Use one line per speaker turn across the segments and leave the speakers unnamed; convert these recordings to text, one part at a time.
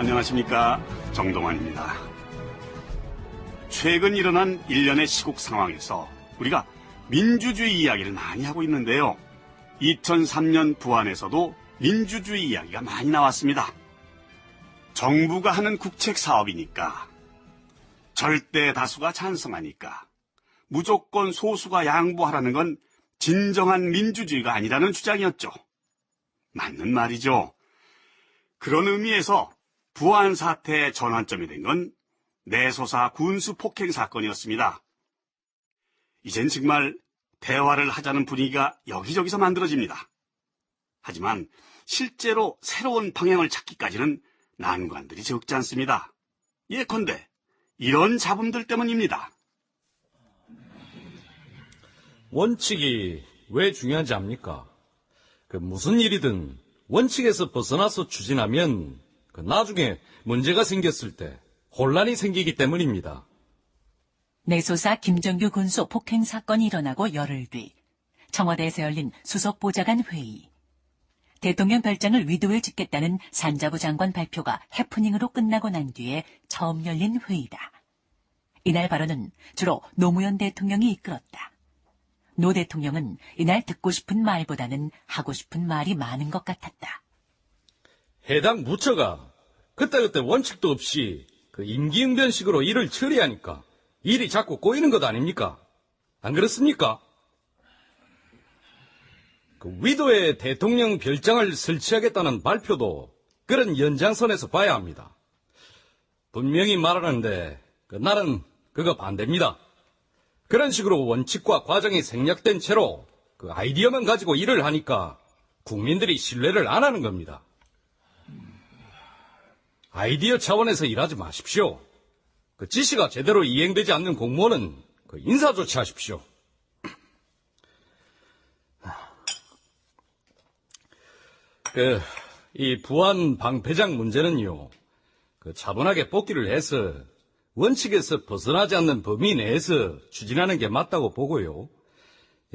안녕하십니까, 정동환입니다. 최근 일어난 일련의 시국 상황에서 우리가 민주주의 이야기를 많이 하고 있는데요. 2003년 부안에서도 민주주의 이야기가 많이 나왔습니다. 정부가 하는 국책 사업이니까, 절대 다수가 찬성하니까, 무조건 소수가 양보하라는 건 진정한 민주주의가 아니라는 주장이었죠. 맞는 말이죠. 그런 의미에서 부안 사태의 전환점이 된 건 내소사 군수 폭행 사건이었습니다. 이젠 정말 대화를 하자는 분위기가 여기저기서 만들어집니다. 하지만 실제로 새로운 방향을 찾기까지는 난관들이 적지 않습니다. 예컨대 이런 잡음들 때문입니다.
원칙이 왜 중요한지 압니까? 무슨 일이든 원칙에서 벗어나서 추진하면 나중에 문제가 생겼을 때 혼란이 생기기 때문입니다.
내소사 김정규 군수 폭행 사건이 일어나고 열흘 뒤 청와대에서 열린 수석보좌관 회의. 대통령 별장을 위도에 짓겠다는 산자부 장관 발표가 해프닝으로 끝나고 난 뒤에 처음 열린 회의다. 이날 발언은 주로 노무현 대통령이 이끌었다. 노 대통령은 이날 듣고 싶은 말보다는 하고 싶은 말이 많은 것 같았다.
해당 부처가 그때그때 원칙도 없이 임기응변식으로 일을 처리하니까 일이 자꾸 꼬이는 것 아닙니까? 안 그렇습니까? 위도에 대통령 별장을 설치하겠다는 발표도 그런 연장선에서 봐야 합니다. 분명히 말하는데 나는 그거 반대입니다. 그런 식으로 원칙과 과정이 생략된 채로 아이디어만 가지고 일을 하니까 국민들이 신뢰를 안 하는 겁니다. 아이디어 차원에서 일하지 마십시오. 지시가 제대로 이행되지 않는 공무원은 인사 조치하십시오. 이 부안 방패장 문제는요, 차분하게 뽑기를 해서 원칙에서 벗어나지 않는 범위 내에서 추진하는 게 맞다고 보고요.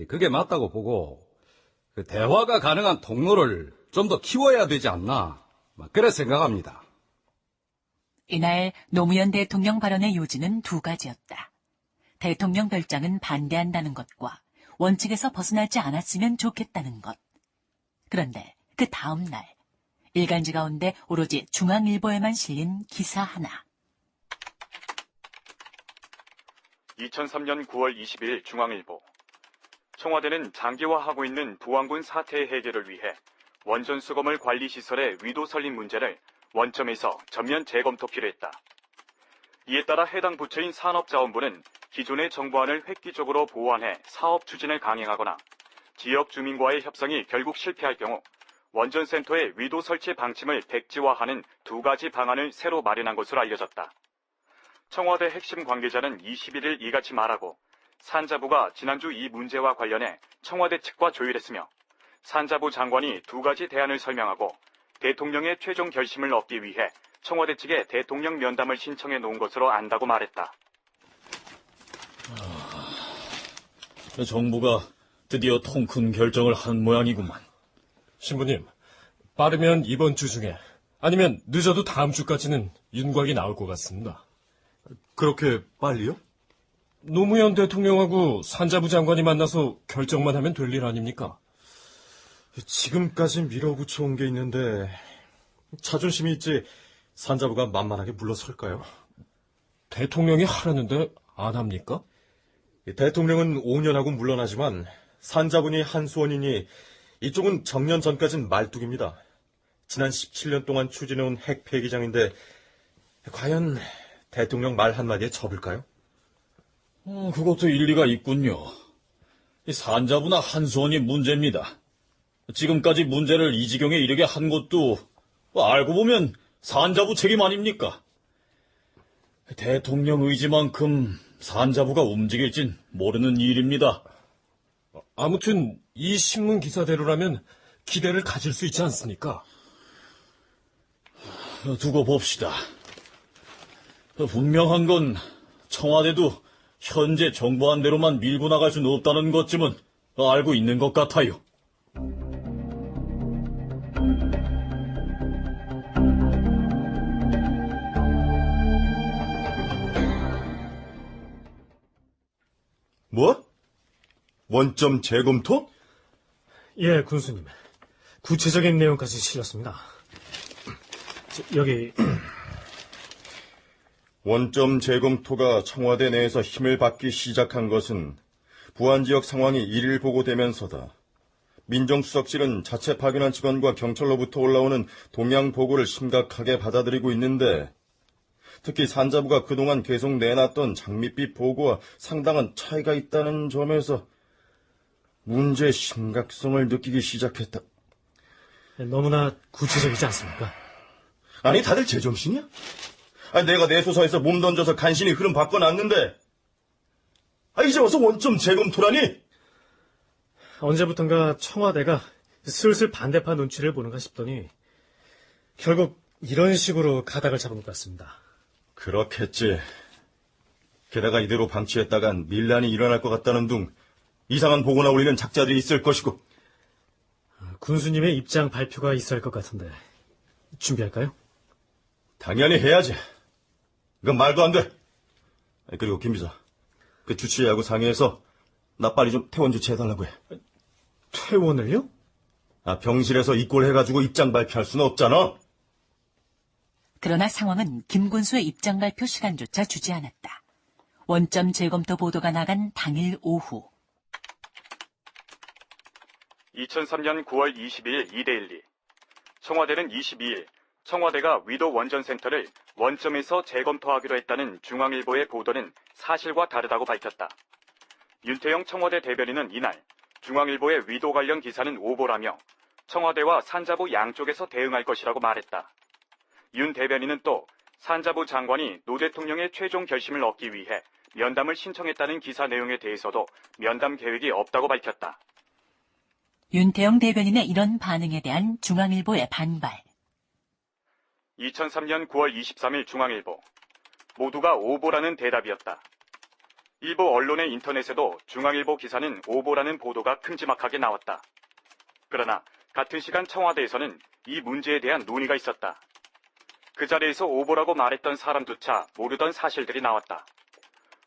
그게 맞다고 보고 대화가 가능한 통로를 좀 더 키워야 되지 않나, 그래 생각합니다.
이날 노무현 대통령 발언의 요지는 두 가지였다. 대통령 별장은 반대한다는 것과 원칙에서 벗어나지 않았으면 좋겠다는 것. 그런데 그 다음 날 일간지 가운데 오로지 중앙일보에만 실린 기사 하나.
2003년 9월 20일 중앙일보. 청와대는 장기화하고 있는 부안군 사태 해결을 위해 원전수거물 관리시설의 위도 설립 문제를 원점에서 전면 재검토키로 했다. 이에 따라 해당 부처인 산업자원부는 기존의 정부안을 획기적으로 보완해 사업 추진을 강행하거나 지역 주민과의 협상이 결국 실패할 경우 원전센터의 위도 설치 방침을 백지화하는 두 가지 방안을 새로 마련한 것으로 알려졌다. 청와대 핵심 관계자는 21일 이같이 말하고 산자부가 지난주 이 문제와 관련해 청와대 측과 조율했으며 산자부 장관이 두 가지 대안을 설명하고 대통령의 최종 결심을 얻기 위해 청와대 측에 대통령 면담을 신청해 놓은 것으로 안다고 말했다.
정부가 드디어 통 큰 결정을 한 모양이구만.
신부님, 빠르면 이번 주 중에, 아니면 늦어도 다음 주까지는 윤곽이 나올 것 같습니다.
그렇게 빨리요?
노무현 대통령하고 산자부 장관이 만나서 결정만 하면 될 일 아닙니까?
지금까지 밀어붙여온 게 있는데 자존심이 있지 산자부가 만만하게 물러설까요?
대통령이 하라는데 안 합니까?
대통령은 5년하고 물러나지만 산자부니 한수원이니 이쪽은 정년 전까진 말뚝입니다. 지난 17년 동안 추진해온 핵 폐기장인데 과연 대통령 말 한마디에 접을까요?
그것도 일리가 있군요. 산자부나 한수원이 문제입니다. 지금까지 문제를 이 지경에 이르게 한 것도 알고 보면 산자부 책임 아닙니까? 대통령 의지만큼 산자부가 움직일진 모르는 일입니다.
아무튼 이 신문 기사대로라면 기대를 가질 수 있지 않습니까?
두고 봅시다. 분명한 건 청와대도 현재 정부안대로만 밀고 나갈 수는 없다는 것쯤은 알고 있는 것 같아요.
원점 재검토?
예, 군수님. 구체적인 내용까지 실렸습니다. 여기
원점 재검토가 청와대 내에서 힘을 받기 시작한 것은 부안 지역 상황이 일일 보고되면서다. 민정수석실은 자체 파견한 직원과 경찰로부터 올라오는 동향 보고를 심각하게 받아들이고 있는데, 특히 산자부가 그동안 계속 내놨던 장밋빛 보고와 상당한 차이가 있다는 점에서 문제의 심각성을 느끼기 시작했다.
너무나 구체적이지 않습니까?
아니, 다들 제정신이야? 아니, 내가 내 소사에서 몸 던져서 간신히 흐름 바꿔놨는데, 이제 와서 원점 재검토라니?
언제부턴가 청와대가 슬슬 반대파 눈치를 보는가 싶더니 결국 이런 식으로 가닥을 잡은 것 같습니다.
그렇겠지. 게다가 이대로 방치했다간 밀란이 일어날 것 같다는 둥 이상한 보고나 올리는 작자들이 있을 것이고.
군수님의 입장 발표가 있어야 할 것 같은데 준비할까요?
당연히 해야지. 이건 말도 안 돼. 그리고 김 비서, 그 주치의하고 상의해서 나 빨리 좀 퇴원 조치해달라고 해.
퇴원을요?
병실에서 입골해가지고 입장 발표할 수는 없잖아.
그러나 상황은 김군수의 입장 발표 시간조차 주지 않았다. 원점 재검토 보도가 나간 당일 오후.
2003년 9월 22일 2대12. 청와대는 22일 청와대가 위도 원전센터를 원점에서 재검토하기로 했다는 중앙일보의 보도는 사실과 다르다고 밝혔다. 윤태영 청와대 대변인은 이날 중앙일보의 위도 관련 기사는 오보라며 청와대와 산자부 양쪽에서 대응할 것이라고 말했다. 윤 대변인은 또 산자부 장관이 노 대통령의 최종 결심을 얻기 위해 면담을 신청했다는 기사 내용에 대해서도 면담 계획이 없다고 밝혔다.
윤태영 대변인의 이런 반응에 대한 중앙일보의 반발.
2003년 9월 23일 중앙일보. 모두가 오보라는 대답이었다. 일부 언론의 인터넷에도 중앙일보 기사는 오보라는 보도가 큼지막하게 나왔다. 그러나 같은 시간 청와대에서는 이 문제에 대한 논의가 있었다. 그 자리에서 오보라고 말했던 사람조차 모르던 사실들이 나왔다.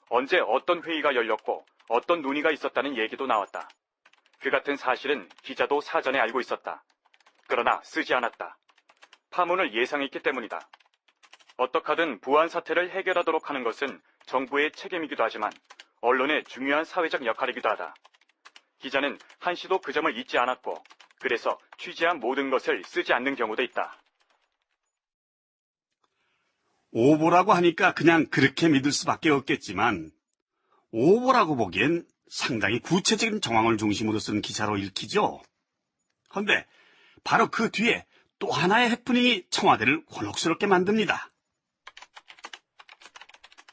언제 어떤 회의가 열렸고 어떤 논의가 있었다는 얘기도 나왔다. 그 같은 사실은 기자도 사전에 알고 있었다. 그러나 쓰지 않았다. 파문을 예상했기 때문이다. 어떡하든 부안 사태를 해결하도록 하는 것은 정부의 책임이기도 하지만 언론의 중요한 사회적 역할이기도 하다. 기자는 한시도 그 점을 잊지 않았고 그래서 취재한 모든 것을 쓰지 않는 경우도 있다.
오보라고 하니까 그냥 그렇게 믿을 수밖에 없겠지만 오보라고 보기엔 상당히 구체적인 정황을 중심으로 쓴 기사로 읽히죠. 그런데 바로 그 뒤에 또 하나의 해프닝이 청와대를 곤혹스럽게 만듭니다.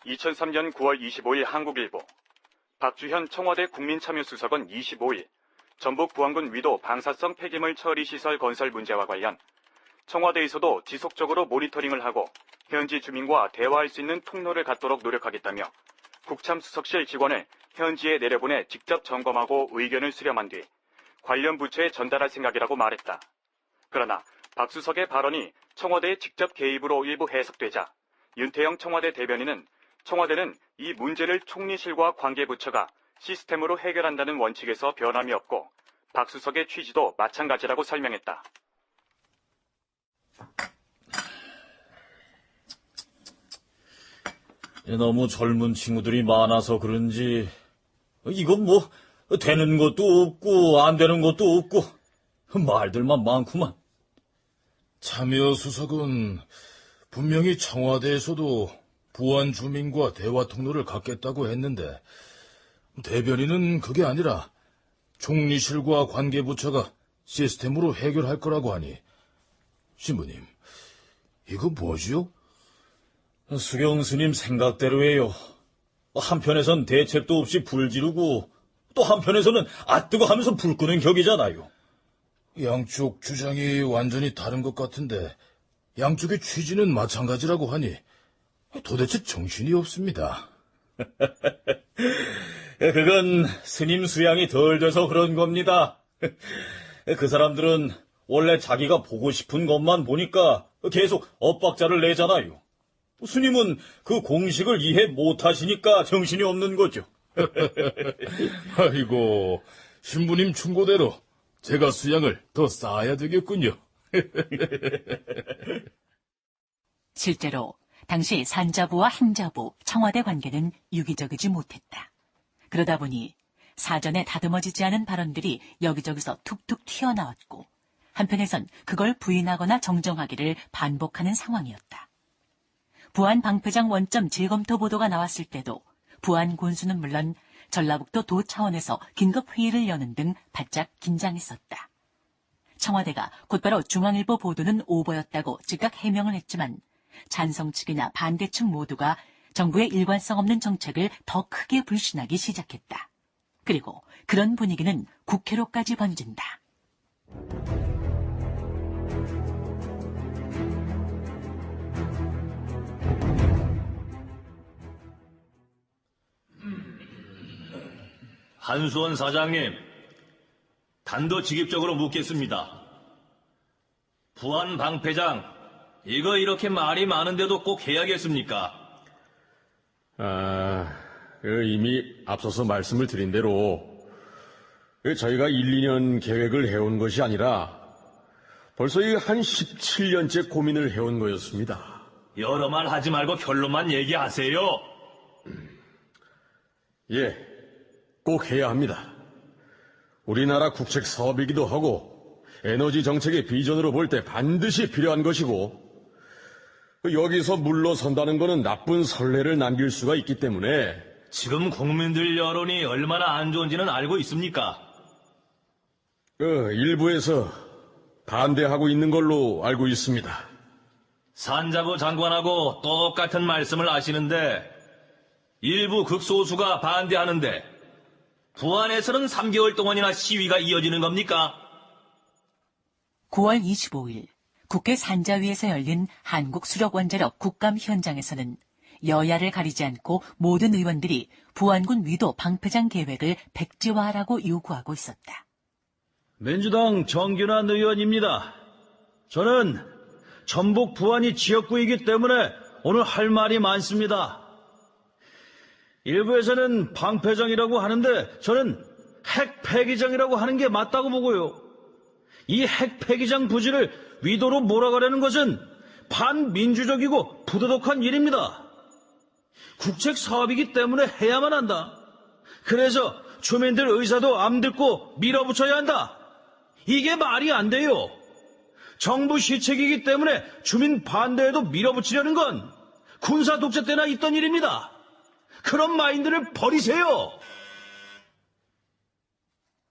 2003년 9월 25일 한국일보. 박주현 청와대 국민참여수석은 25일 전북 부안군 위도 방사성 폐기물 처리시설 건설 문제와 관련 청와대에서도 지속적으로 모니터링을 하고 현지 주민과 대화할 수 있는 통로를 갖도록 노력하겠다며 국참수석실 직원을 현지에 내려보내 직접 점검하고 의견을 수렴한 뒤 관련 부처에 전달할 생각이라고 말했다. 그러나 박 수석의 발언이 청와대의 직접 개입으로 일부 해석되자 윤태영 청와대 대변인은 청와대는 이 문제를 총리실과 관계부처가 시스템으로 해결한다는 원칙에서 변함이 없고 박 수석의 취지도 마찬가지라고 설명했다.
너무 젊은 친구들이 많아서 그런지 이건 뭐 되는 것도 없고 안 되는 것도 없고 말들만 많구만.
참여수석은 분명히 청와대에서도 부안 주민과 대화 통로를 갖겠다고 했는데 대변인은 그게 아니라 총리실과 관계부처가 시스템으로 해결할 거라고 하니 신부님, 이거 뭐지요?
수경 스님 생각대로예요. 한편에선 대책도 없이 불 지르고 또 한편에서는 아뜨거 하면서 불 끄는 격이잖아요.
양쪽 주장이 완전히 다른 것 같은데 양쪽의 취지는 마찬가지라고 하니 도대체 정신이 없습니다.
그건 스님 수양이 덜 돼서 그런 겁니다. 그 사람들은 원래 자기가 보고 싶은 것만 보니까 계속 엇박자를 내잖아요. 스님은 그 공식을 이해 못하시니까 정신이 없는 거죠.
아이고, 신부님 충고대로 제가 수양을 더 쌓아야 되겠군요.
실제로 당시 산자부와 행자부, 청와대 관계는 유기적이지 못했다. 그러다 보니 사전에 다듬어지지 않은 발언들이 여기저기서 툭툭 튀어나왔고 한편에선 그걸 부인하거나 정정하기를 반복하는 상황이었다. 부안 방패장 원점 재검토 보도가 나왔을 때도 부안 군수는 물론 전라북도 도 차원에서 긴급 회의를 여는 등 바짝 긴장했었다. 청와대가 곧바로 중앙일보 보도는 오보였다고 즉각 해명을 했지만 찬성 측이나 반대 측 모두가 정부의 일관성 없는 정책을 더 크게 불신하기 시작했다. 그리고 그런 분위기는 국회로까지 번진다.
한수원 사장님, 단도직입적으로 묻겠습니다. 부안 방패장, 이거 이렇게 말이 많은데도 꼭 해야겠습니까?
이미 앞서서 말씀을 드린 대로 저희가 1, 2년 계획을 해온 것이 아니라 벌써 한 17년째 고민을 해온 거였습니다.
여러 말 하지 말고 결론만 얘기하세요.
예, 꼭 해야 합니다. 우리나라 국책 사업이기도 하고 에너지 정책의 비전으로 볼 때 반드시 필요한 것이고 여기서 물러선다는 것은 나쁜 선례를 남길 수가 있기 때문에
지금 국민들 여론이 얼마나 안 좋은지는 알고 있습니까?
일부에서 반대하고 있는 걸로 알고 있습니다.
산자부 장관하고 똑같은 말씀을 하시는데 일부 극소수가 반대하는데 부안에서는 3개월 동안이나 시위가 이어지는 겁니까?
9월 25일 국회 산자위에서 열린 한국수력원자력 국감 현장에서는 여야를 가리지 않고 모든 의원들이 부안군 위도 방패장 계획을 백지화하라고 요구하고 있었다.
민주당 정균환 의원입니다. 저는 전북 부안이 지역구이기 때문에 오늘 할 말이 많습니다. 일부에서는 방패장이라고 하는데 저는 핵폐기장이라고 하는 게 맞다고 보고요. 이 핵폐기장 부지를 위도로 몰아가려는 것은 반민주적이고 부도덕한 일입니다. 국책 사업이기 때문에 해야만 한다. 그래서 주민들 의사도 암 듣고 밀어붙여야 한다. 이게 말이 안 돼요. 정부 시책이기 때문에 주민 반대에도 밀어붙이려는 건 군사 독재 때나 있던 일입니다. 그런 마인드를 버리세요.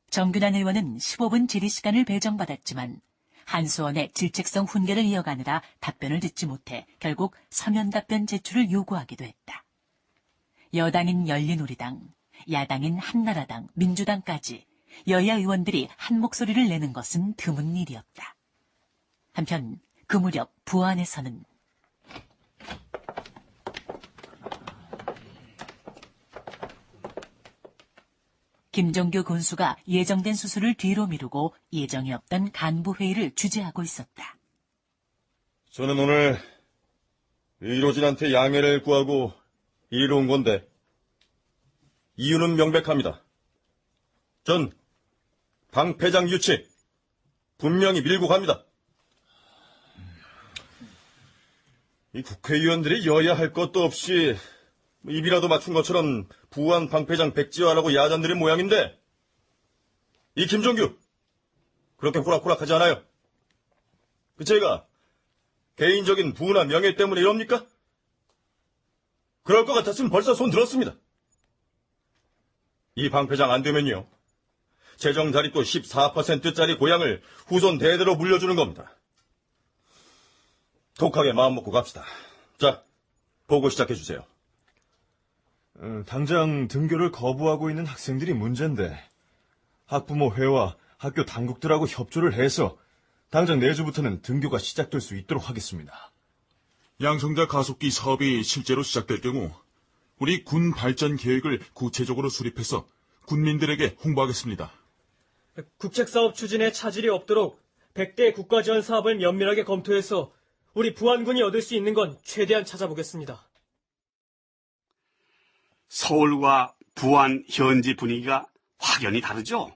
정균환 의원은 15분 질의 시간을 배정받았지만 한수원의 질책성 훈계를 이어가느라 답변을 듣지 못해 결국 서면 답변 제출을 요구하기도 했다. 여당인 열린우리당, 야당인 한나라당, 민주당까지 여야 의원들이 한 목소리를 내는 것은 드문 일이었다. 한편 그 무렵 부안에서는 김종규 군수가 예정된 수술을 뒤로 미루고 예정이 없던 간부회의를 주재하고 있었다.
저는 오늘 의료진한테 양해를 구하고 이리로 온 건데 이유는 명백합니다. 전 방패장 유치 분명히 밀고 갑니다. 이 국회의원들이 여야 할 것도 없이 입이라도 맞춘 것처럼 부안 방패장 백지화라고 야단들인 모양인데 이 김종규 그렇게 호락호락하지 않아요. 제가 개인적인 부나 명예 때문에 이럽니까? 그럴 것 같았으면 벌써 손 들었습니다. 이 방패장 안 되면요. 재정 자립도 14%짜리 고향을 후손 대대로 물려주는 겁니다. 독하게 마음 먹고 갑시다. 자, 보고 시작해 주세요.
당장 등교를 거부하고 있는 학생들이 문제인데 학부모회와 학교 당국들하고 협조를 해서 당장 내주부터는 등교가 시작될 수 있도록 하겠습니다.
양성자 가속기 사업이 실제로 시작될 경우 우리 군 발전 계획을 구체적으로 수립해서 군민들에게 홍보하겠습니다.
국책사업 추진에 차질이 없도록 100대 국가지원 사업을 면밀하게 검토해서 우리 부안군이 얻을 수 있는 건 최대한 찾아보겠습니다.
서울과 부안 현지 분위기가 확연히 다르죠.